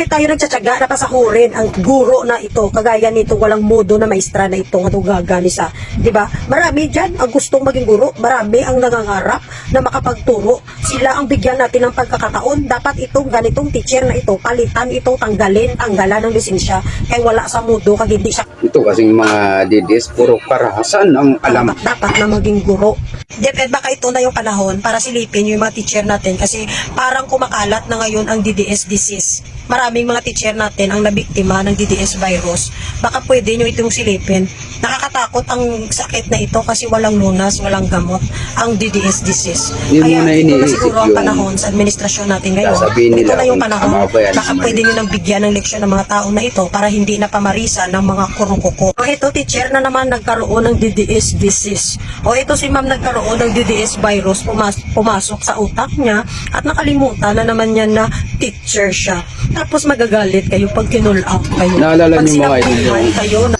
Bakit tayo nagtsatsaga na pasahurin ang guro na ito, kagaya nito walang modo na maestra na ito, nga gaganisa, di ba? Marami dyan ang gustong maging guro, marami ang nangangarap na makapagturo. Sila ang bigyan natin ng pagkakataon. Dapat itong ganitong teacher na ito, palitan ito, tanggalan ng lisensya, kaya wala sa modo, kag hindi siya. Ito kasing mga DDS, puro karahasan ang alam. Dapat na maging guro. Depende, baka ito na yung panahon para silipin yung mga teacher natin kasi parang kumakalat na ngayon ang DDS disease. Maraming mga teacher natin ang nabiktima ng DDS virus. Baka pwede nyo itong silipin. Nakakatakot ang sakit na ito kasi walang lunas, walang gamot ang DDS disease. Hindi Kaya mo na ito na iniisip siguro ang yung panahon sa administrasyon natin ngayon. sasabihin Ito nila na yung kung panahon. tama ba yan, Baka mali. pwede nyo nang bigyan ng leksyon ng mga tao na ito para hindi na pamarisan ng mga kurukuko. O ito, teacher na naman nagkaroon ng DDS disease. O ito si ma'am nagkaroon ng DDS virus, pumasok sa utak niya at nakalimutan na naman niya na teacher siya. Tapos magagalit kayo pag kinull out kayo. Naalala Pag niyo mga sinabihan idol, kayo na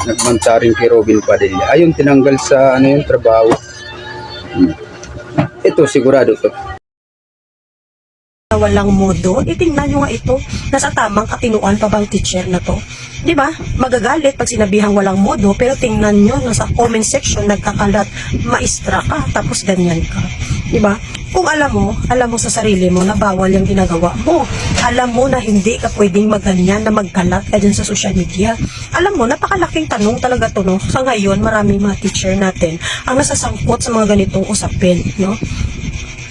nagmanta rin kay Robin Padilla. Ayun, tinanggal sa ano yung trabaho. Ito, sigurado to. walang modo, itingnan nyo nga ito, nasa tamang katinuan pa bang teacher na to? Di ba? Magagalit pag sinabihang walang modo, pero tingnan nyo, nasa comment section, nagkakalat, maestra ka, tapos ganyan ka. Di ba? Kung alam mo sa sarili mo na bawal yung ginagawa mo. Alam mo na hindi ka pwedeng maganyan na magkalat ka dyan sa social media. Alam mo, napakalaking tanong talaga to, no? Sa ngayon, maraming mga teacher natin ang nasasangkot sa mga ganitong usapin, no?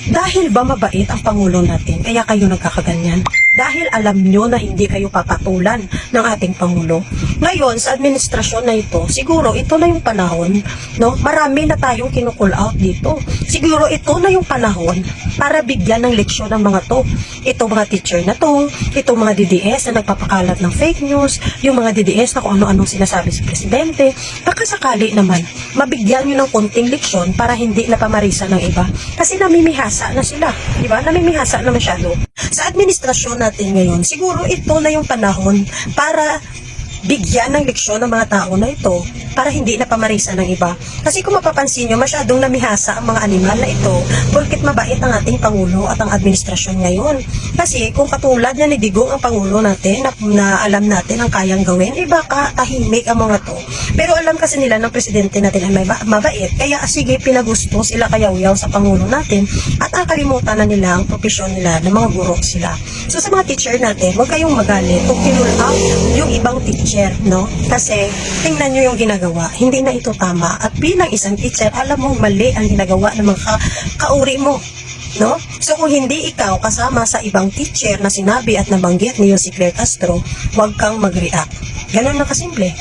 Dahil ba mabait ang Pangulo natin, kaya kayo nagkakaganyan? Dahil alam nyo na hindi kayo papatulan ng ating Pangulo. Ngayon, sa administrasyon na ito, siguro ito na yung panahon, no? Marami na tayong kinukull out dito. Siguro ito na yung panahon para bigyan ng leksyon ng mga to. Itong mga teacher na to, itong mga DDS na nagpapakalat ng fake news, yung mga DDS na kung ano-anong sinasabi sa presidente, baka sakali naman, mabigyan nyo ng konting leksyon para hindi na pamarisa ng iba. Kasi namimihasa na sila, di ba? Namimihasa na masyado. Sa administrasyon natin ngayon, siguro ito na yung panahon para bigyan ng leksyon ng mga tao na ito para hindi na pamarisa ng iba. Kasi kung mapapansin nyo, masyadong namihasa ang mga animal na ito porket mabait ang ating Pangulo at ang administrasyon ngayon. Kasi kung katulad na ni Digong ang Pangulo natin na alam natin ang kayang gawin, baka tahimik ang mga to. Pero alam kasi nila ng presidente natin ay mabait. Kaya sige, pinagusto sila kayaw-yaw sa Pangulo natin at ang kalimutan na nila ang profesyon nila ng mga guro sila. So sa mga teacher natin, huwag kayong magalit kung kinull out yung ibang teacher, no? Kasi tingnan nyo yung ginagawa. Hindi na ito tama. At bilang isang teacher, alam mo mali ang ginagawa ng mga kauri mo. No? So kung hindi ikaw kasama sa ibang teacher na sinabi at nabanggit ni si Claire Castro, huwag kang mag-react. Ganun na kasimple.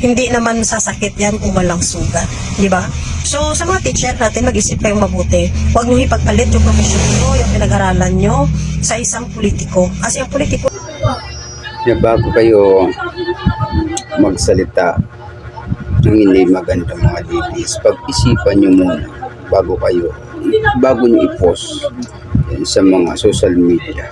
Hindi naman sasakit yan kung walang sugat. Di ba? So sa mga teacher natin, mag-isip kayong mabuti. Huwag nyo ipagpalit yung profesyon nyo, yung pinag-aralan nyo sa isang politiko. Kasi ang politiko Bago kayo magsalita ng hindi maganda mga DDS, pag-isipan nyo muna bago nyo i-post yan sa mga social media.